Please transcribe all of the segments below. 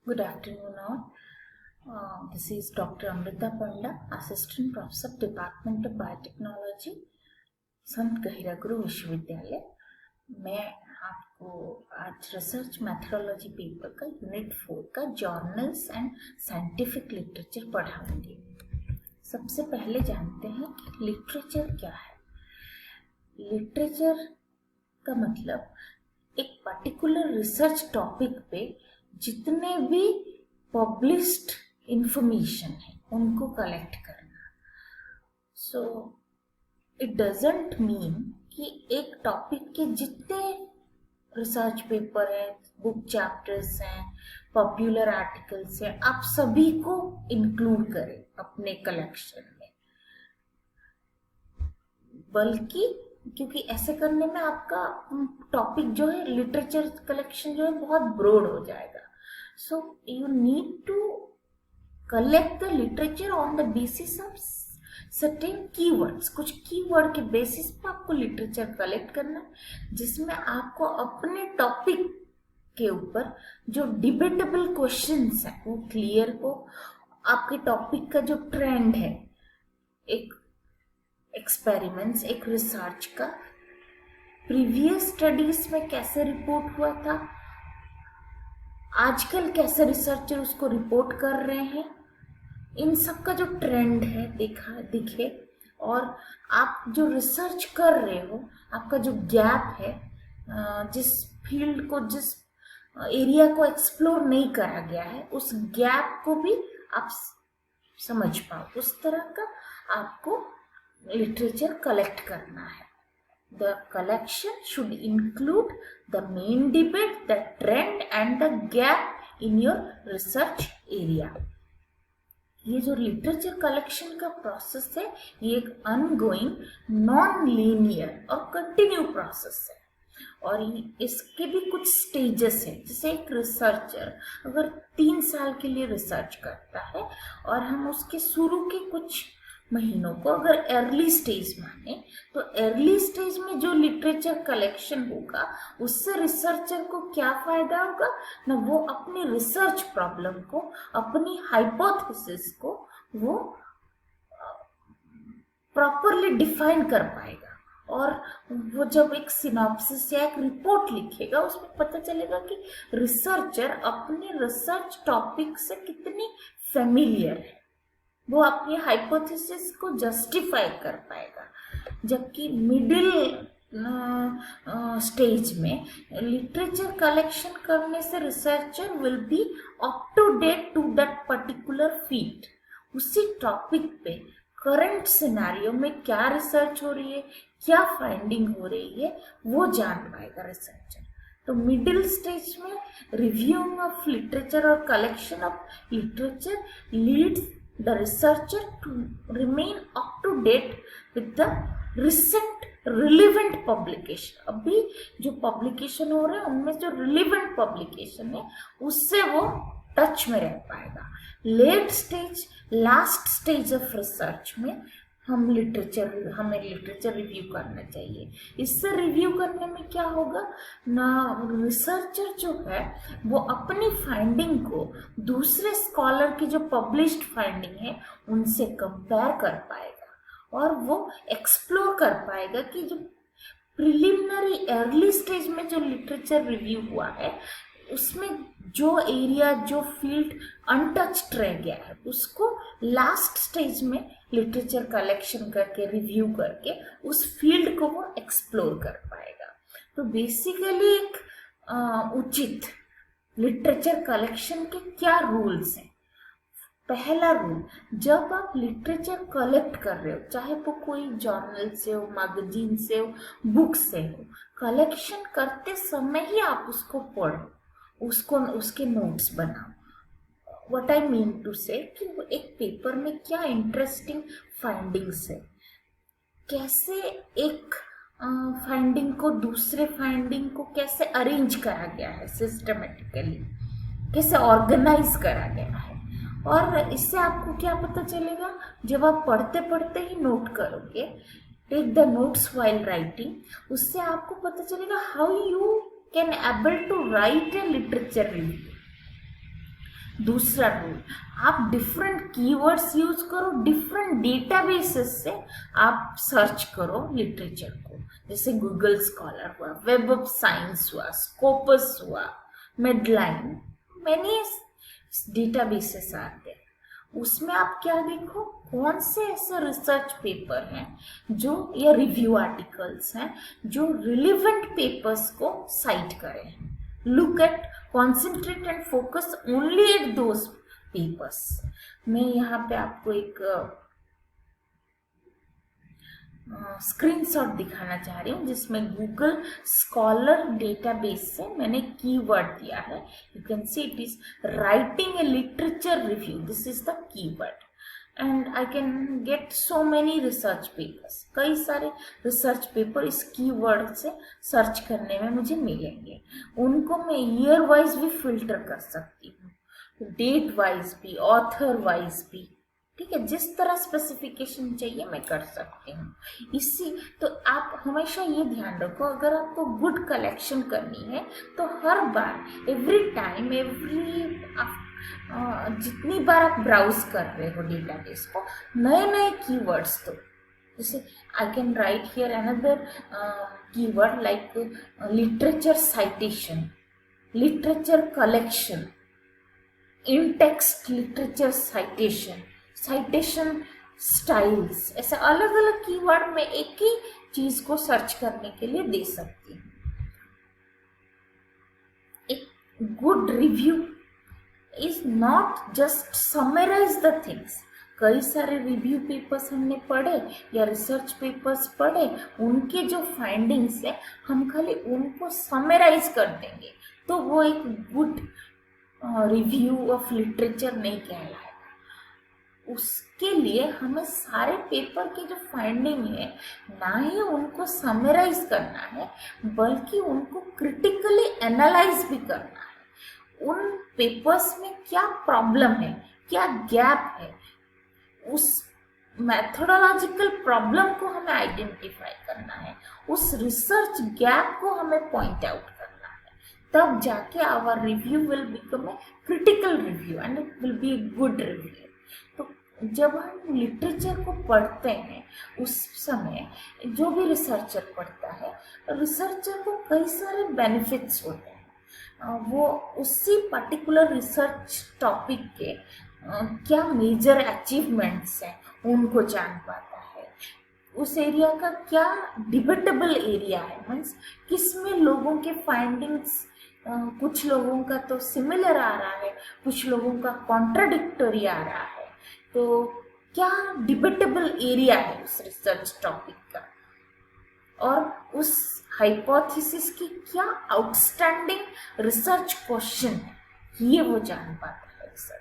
Good afternoon all. This is Dr. Amrita Panda, Assistant Professor, Department of Biotechnology, संत गहिरा गुरु विश्वविद्यालय। मैं आपको आज रिसर्च मैथडोलॉजी पेपर का यूनिट 4 का जर्नल्स एंड साइंटिफिक लिटरेचर पढ़ाऊंगी। सबसे पहले जानते हैं कि लिटरेचर क्या है। लिटरेचर का मतलब एक पर्टिकुलर रिसर्च टॉपिक पे जितने भी पब्लिश्ड इंफॉर्मेशन है उनको कलेक्ट करना। सो इट डजंट मीन कि एक टॉपिक के जितने रिसर्च पेपर है, बुक चैप्टर्स हैं, पॉपुलर आर्टिकल्स हैं, आप सभी को इंक्लूड करें अपने कलेक्शन में, बल्कि क्योंकि ऐसे करने में आपका टॉपिक जो है, लिटरेचर कलेक्शन जो है, बहुत ब्रॉड हो जाएगा। So you need to collect the literature on the basis of certain keywords. कुछ कीवर्ड के बेसिस पर आपको लिटरेचर कलेक्ट करना है, जिसमें आपको अपने टॉपिक के ऊपर जो डिबेटेबल क्वेश्चंस हैं वो क्लियर हो। आपके टॉपिक का जो ट्रेंड है, एक एक्सपेरिमेंट्स, एक रिसर्च का प्रीवियस स्टडीज में कैसे रिपोर्ट हुआ था, आजकल कैसे रिसर्चर उसको रिपोर्ट कर रहे हैं, इन सब का जो ट्रेंड है दिखे, और आप जो रिसर्च कर रहे हो, आपका जो गैप है, जिस फील्ड को, जिस एरिया को एक्सप्लोर नहीं करा गया है, उस गैप को भी आप समझ पाओ, उस तरह का आपको लिटरेचर कलेक्ट करना है। The collection should include the main debate, the trend and the gap in your research area. ये जो लिटरेचर कलेक्शन का प्रोसेस है, ये एक अनगोइंग, नॉन लीनियर और कंटिन्यू प्रोसेस है, और इसके भी कुछ स्टेजेस हैं। जैसे एक रिसर्चर अगर 3 साल के लिए रिसर्च करता है और हम उसके शुरू के कुछ महीनों को अगर अर्ली स्टेज माने, तो अर्ली स्टेज में जो लिटरेचर कलेक्शन होगा उससे रिसर्चर को क्या फायदा होगा ना, वो अपनी रिसर्च प्रॉब्लम को, अपनी हाइपोथेसिस को वो प्रॉपरली डिफाइन कर पाएगा, और वो जब एक सिनॉप्सिस या एक रिपोर्ट लिखेगा उसमें पता चलेगा कि रिसर्चर अपने रिसर्च टॉपिक से कितनी फेमिलियर है, वो अपनी हाइपोथेसिस को जस्टिफाई कर पाएगा। जबकि मिडिल स्टेज में लिटरेचर कलेक्शन करने से researcher will be up to date to that particular field, उसी टॉपिक पे करंट सिनेरियो में क्या रिसर्च हो रही है, क्या फाइंडिंग हो रही है, वो जान पाएगा रिसर्चर। तो मिडिल स्टेज में रिव्यूइंग ऑफ लिटरेचर और collection of literature leads the researcher to remain up to date with the recent relevant publication। अभी जो पब्लिकेशन हो रहे हैं उनमें जो relevant पब्लिकेशन है उससे वो टच में रह पाएगा। Late stage, last stage of research में हमें लिटरेचर रिव्यू करना चाहिए। इससे रिव्यू करने में क्या होगा ना, रिसर्चर जो है वो अपनी फाइंडिंग को दूसरे स्कॉलर की जो पब्लिश्ड फाइंडिंग है उनसे कंपेयर कर पाएगा, और वो एक्सप्लोर कर पाएगा कि जो प्रिलिमिनरी अर्ली स्टेज में जो लिटरेचर रिव्यू हुआ है उसमें जो एरिया, जो फील्ड अनटच्ड रह गया है, उसको लास्ट स्टेज में लिटरेचर कलेक्शन करके, रिव्यू करके उस फील्ड को वो एक्सप्लोर कर पाएगा। तो बेसिकली एक उचित लिटरेचर कलेक्शन के क्या रूल्स हैं। पहला रूल, जब आप लिटरेचर कलेक्ट कर रहे हो, चाहे वो कोई जर्नल से हो, मैगजीन से हो, बुक से हो, कलेक्शन करते समय ही आप उसको पढ़ो, उसको उसके नोट्स बनाओ। व्हाट आई मीन टू से कि एक पेपर में क्या इंटरेस्टिंग फाइंडिंग्स है, कैसे एक फाइंडिंग को दूसरे फाइंडिंग को कैसे अरेंज करा गया है, सिस्टमेटिकली कैसे ऑर्गेनाइज करा गया है, और इससे आपको क्या पता चलेगा जब आप पढ़ते पढ़ते ही नोट करोगे, take the notes while writing, उससे आपको पता चलेगा how you can able to write a literature review. दूसरा रूल, आप डिफरेंट कीवर्ड्स यूज करो, डिफरेंट डेटाबेसेस से आप सर्च करो लिटरेचर को, जैसे गूगल स्कॉलर हुआ, वेब ऑफ साइंस हुआ, स्कोपस हुआ, मेडलाइन, मैनी डेटाबेसेस आते हैं। उसमें आप क्या देखो, कौन से ऐसे रिसर्च पेपर हैं जो, या रिव्यू आर्टिकल्स हैं जो रिलेवेंट पेपर्स को साइट करें। Look at, concentrate and focus only at those papers. मैं यहाँ पे आपको एक स्क्रीनशॉट दिखाना चाह रही हूँ जिसमें गूगल स्कॉलर डेटाबेस से मैंने कीवर्ड दिया है। You can see it is writing a literature review, this is the keyword and I can get so many research papers. कई सारे रिसर्च पेपर इस कीवर्ड से सर्च करने में मुझे मिलेंगे। उनको मैं ईयर वाइज भी फिल्टर कर सकती हूँ, डेट वाइज भी, ऑथर वाइज भी, ठीक है, जिस तरह स्पेसिफिकेशन चाहिए मैं कर सकती हूँ। इसी तो आप हमेशा ये ध्यान रखो, अगर आपको गुड कलेक्शन करनी है तो हर बार, एवरी टाइम, जितनी बार आप ब्राउज कर रहे हो डेटाबेस को, नए नए कीवर्ड्स दो। जैसे I can write here another keyword like literature citation, literature collection, in text literature citation, citation styles, ऐसे अलग अलग कीवर्ड में एक ही चीज को सर्च करने के लिए दे सकती हूँ। एक good review is not just summarise the things. कई सारे रिव्यू पेपर्स हमने पढ़े या रिसर्च पेपर्स पढ़े, उनके जो फाइंडिंग्स है हम खाली उनको समराइज कर देंगे तो वो एक गुड रिव्यू ऑफ लिटरेचर नहीं कहलाएगा। उसके लिए हमें सारे पेपर के जो फाइंडिंग है ना ही उनको समराइज करना है, बल्कि उनको क्रिटिकली एनालाइज भी करना है। उन पेपर्स में क्या प्रॉब्लम है, क्या गैप है, उस मैथोडोलॉजिकल प्रॉब्लम को हमें आइडेंटिफाई करना है, उस रिसर्च गैप को हमें पॉइंट आउट करना है। तब जाके our review will become a critical review and it will be a good review. तो जब हम लिटरेचर को पढ़ते हैं उस समय जो भी रिसर्चर पढ़ता है, रिसर्चर को कई सारे बेनिफिट्स होते हैं। वो उसी पर्टिकुलर रिसर्च टॉपिक के क्या मेजर अचीवमेंट्स हैं उनको जान पाता है, उस एरिया का क्या डिबेटेबल एरिया है, मीन्स किसमें लोगों के फाइंडिंग्स, कुछ लोगों का तो सिमिलर आ रहा है, कुछ लोगों का कॉन्ट्राडिक्टरी आ रहा है, तो क्या डिबेटेबल एरिया है उस रिसर्च टॉपिक का, और उस हाइपोथेसिस की क्या आउटस्टैंडिंग रिसर्च क्वेश्चन है, ये वो जान पाता है रिसर्चर।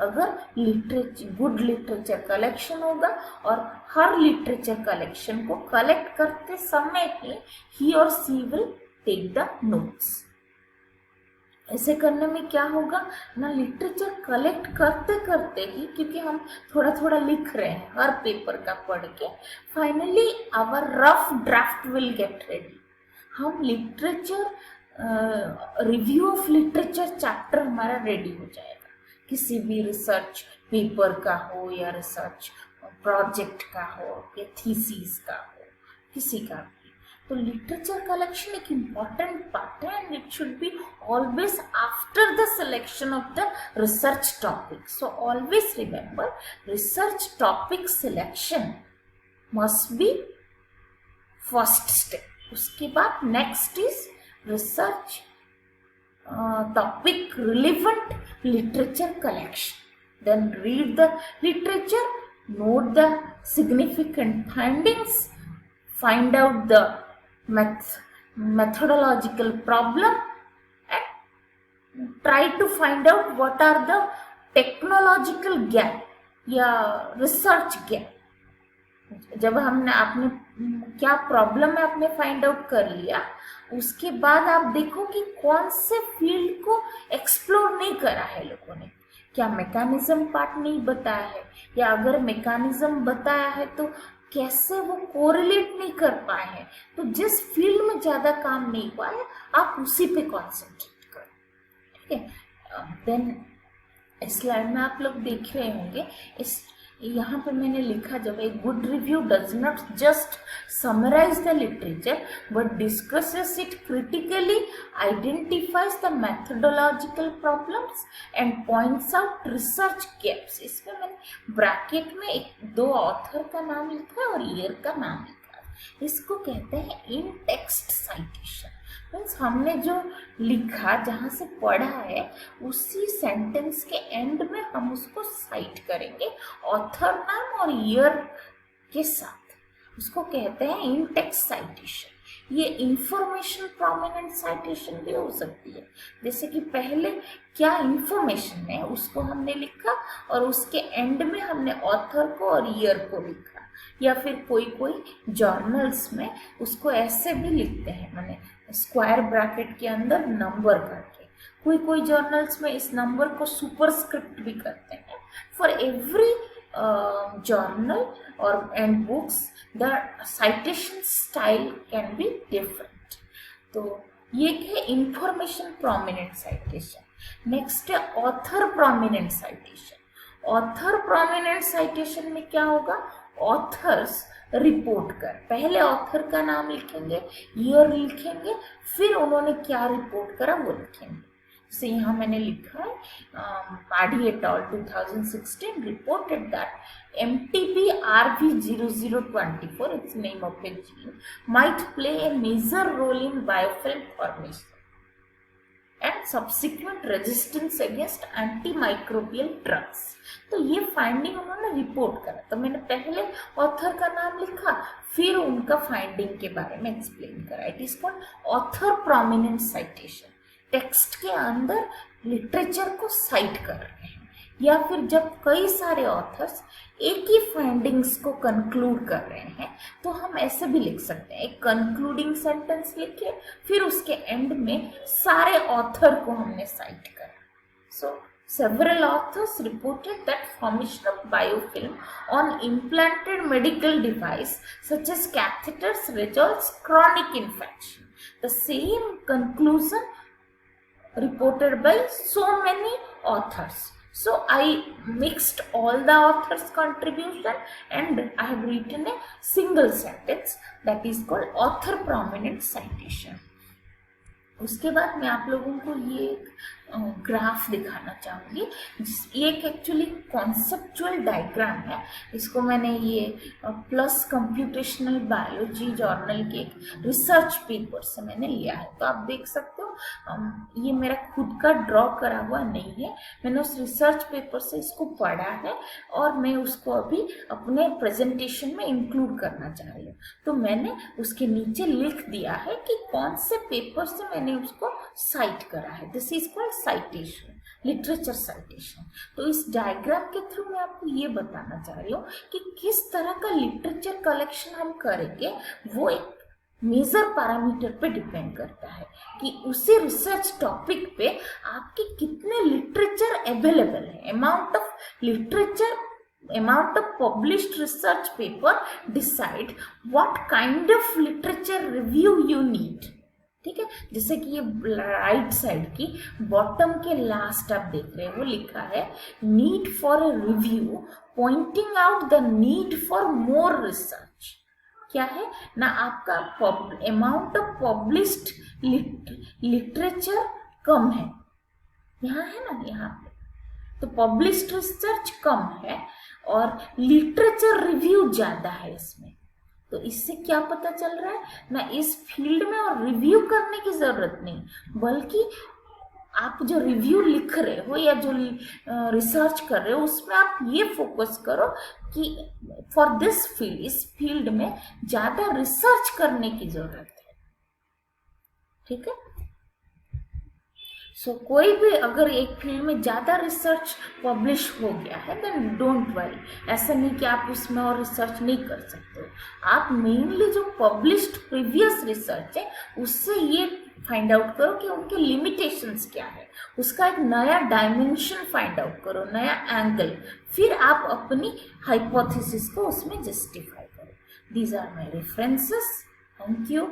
अगर लिटरेचर, गुड लिटरेचर कलेक्शन होगा और हर लिटरेचर कलेक्शन को कलेक्ट करते समय ही और सी विल टेक द नोट्स। ऐसे करने में क्या होगा ना, लिटरेचर कलेक्ट करते करते ही, क्योंकि हम थोड़ा थोड़ा लिख रहे हैं हर पेपर का पढ़ के, finally our rough draft will get ready. हम literature review of literature chapter हमारा रेडी हो जाएगा, किसी भी रिसर्च पेपर का हो या रिसर्च प्रोजेक्ट का हो या थीसिस का हो, किसी का भी। तो लिटरेचर कलेक्शन एक इम्पॉर्टेंट पार्ट है and it should be always after the selection of the research topic. So always remember, research topic selection must be first step. उसके बाद next is research topic relevant literature collection. Then read the literature, note the significant findings, find out the methodological problem, and try to find out what are the technological gap या research gap. जब हमने आपने क्या problem है आपने find out कर लिया, उसके बाद आप देखो कि कौन से फील्ड को एक्सप्लोर नहीं करा है लोगों ने, क्या मैकेनिज्म पार्ट नहीं बताया है, या अगर मैकेनिज्म बताया है तो कैसे वो कोरिलेट नहीं कर पाए हैं। तो जिस फील्ड में ज्यादा काम नहीं हुआ है आप उसी पे कॉन्सेंट्रेट करो, ठीक है। देन इस स्लाइड में आप लोग देख रहे होंगे, इस यहाँ पे मैंने लिखा, जब a good review does not just summarise the literature but discusses it critically, identifies the methodological problems and points out research gaps. इसमें मैंने ब्रैकेट में दो ऑथर का नाम लिखा है और ईयर का नाम लिखा है। इसको कहते हैं इन टेक्स्ट साइटेशन। मीन्स हमने जो लिखा, जहाँ से पढ़ा है, उसी सेंटेंस के एंड में हम उसको साइट करेंगे ऑथर नाम और ईयर के साथ। उसको कहते हैं इन टेक्स्ट साइटेशन। ये इंफॉर्मेशन प्रोमिनेंट साइटेशन भी हो सकती है, जैसे कि पहले क्या इंफॉर्मेशन है उसको हमने लिखा और उसके एंड में हमने ऑथर को और ईयर को लिखा। या फिर कोई जर्नल्स में उसको ऐसे भी लिखते हैं, माने स्क्वायर ब्रैकेट के अंदर नंबर करके। कोई जर्नल्स में इस नंबर को सुपरस्क्रिप्ट भी करते हैं। फॉर एवरी जर्नल और and books the citation style can be different. तो ये है इंफॉर्मेशन प्रोमिनेंट साइटेशन। नेक्स्ट है author prominent citation. Author prominent citation में क्या होगा, ऑथर्स रिपोर्ट कर, पहले ऑथर का नाम लिखेंगे, ईयर लिखेंगे, फिर उन्होंने क्या रिपोर्ट करा वो लिखेंगे। जैसे यहाँ मैंने लिखा है Padhi et al 2016 reported that MTB RV0024, its name of a gene, might play a major role in biofilm formation and subsequent resistance against antimicrobial drugs। तो ये फाइंडिंग उन्होंने रिपोर्ट करा। तो मैंने पहले ऑथर का नाम लिखा, फिर उनका फाइंडिंग के बारे में एक्सप्लेन करा। It is called author prominent citation. Text के अंदर लिटरेचर को साइट कर रहे हैं, या फिर जब कई सारे ऑथर्स एक ही फाइंडिंग्स को कंक्लूड कर रहे हैं तो हम ऐसे भी लिख सकते हैं, एक कंक्लूडिंग सेंटेंस लिखे, फिर उसके एंड में सारे ऑथर को हमने साइट करा। सो several authors reported that formation of biofilm on implanted medical device such as catheters results chronic infection. The same conclusion reported by so many authors. So I mixed all the authors' contribution and I have written a single sentence that is called author prominent citation. उसके बाद मैं आप लोगों को ये graph दिखाना चाहूँगी। ये एक एक्चुअली कॉन्सेप्चुअल डायग्राम है। इसको मैंने ये प्लस कंप्यूटेशनल बायोलॉजी जर्नल के एक रिसर्च पेपर से मैंने लिया है। तो आप देख सकते हो ये मेरा खुद का ड्रॉ करा हुआ नहीं है, मैंने उस रिसर्च पेपर से इसको पढ़ा है और मैं उसको अभी अपने प्रेजेंटेशन में इंक्लूड करना चाह रही हूँ। तो मैंने उसके नीचे लिख दिया है कि कौन से पेपर से मैंने उसको साइट करा है। This is called citation, literature citation. तो इस डायग्राम के थ्रू मैं आपको ये बताना चाह रही हूँ कि किस तरह का लिटरेचर कलेक्शन हम करेंगे, वो एक मेजर पैरामीटर पे डिपेंड करता है कि उसी रिसर्च टॉपिक पे आपके कितने लिटरेचर अवेलेबल है। Amount of literature, amount of published research paper decide what kind of literature review you need। ठीक है, जैसे कि ये राइट साइड की बॉटम के लास्ट आप देख रहे हैं, वो लिखा है need for a review pointing out the need for more research. क्या है ना, आपका अमाउंट ऑफ पब्लिश्ड लिटरेचर कम है, यहाँ है ना, यहाँ पे तो पब्लिश्ड रिसर्च कम है और लिटरेचर रिव्यू ज्यादा है इसमें। तो इससे क्या पता चल रहा है ना, इस फील्ड में और रिव्यू करने की जरूरत नहीं, बल्कि आप जो रिव्यू लिख रहे हो या जो रिसर्च कर रहे हो उसमें आप ये फोकस करो कि फॉर दिस फील्ड, इस फील्ड में ज्यादा रिसर्च करने की जरूरत है। ठीक है, सो कोई भी अगर एक फील्ड में ज़्यादा रिसर्च पब्लिश हो गया है देन डोंट वरी, ऐसा नहीं कि आप उसमें और रिसर्च नहीं कर सकते हो। आप मेनली जो पब्लिश्ड प्रीवियस रिसर्च है उससे ये फाइंड आउट करो कि उनके लिमिटेशंस क्या है, उसका एक नया डायमेंशन फाइंड आउट करो, नया एंगल, फिर आप अपनी हाइपोथेसिस को उसमें जस्टिफाई करो। These are my references. Thank you.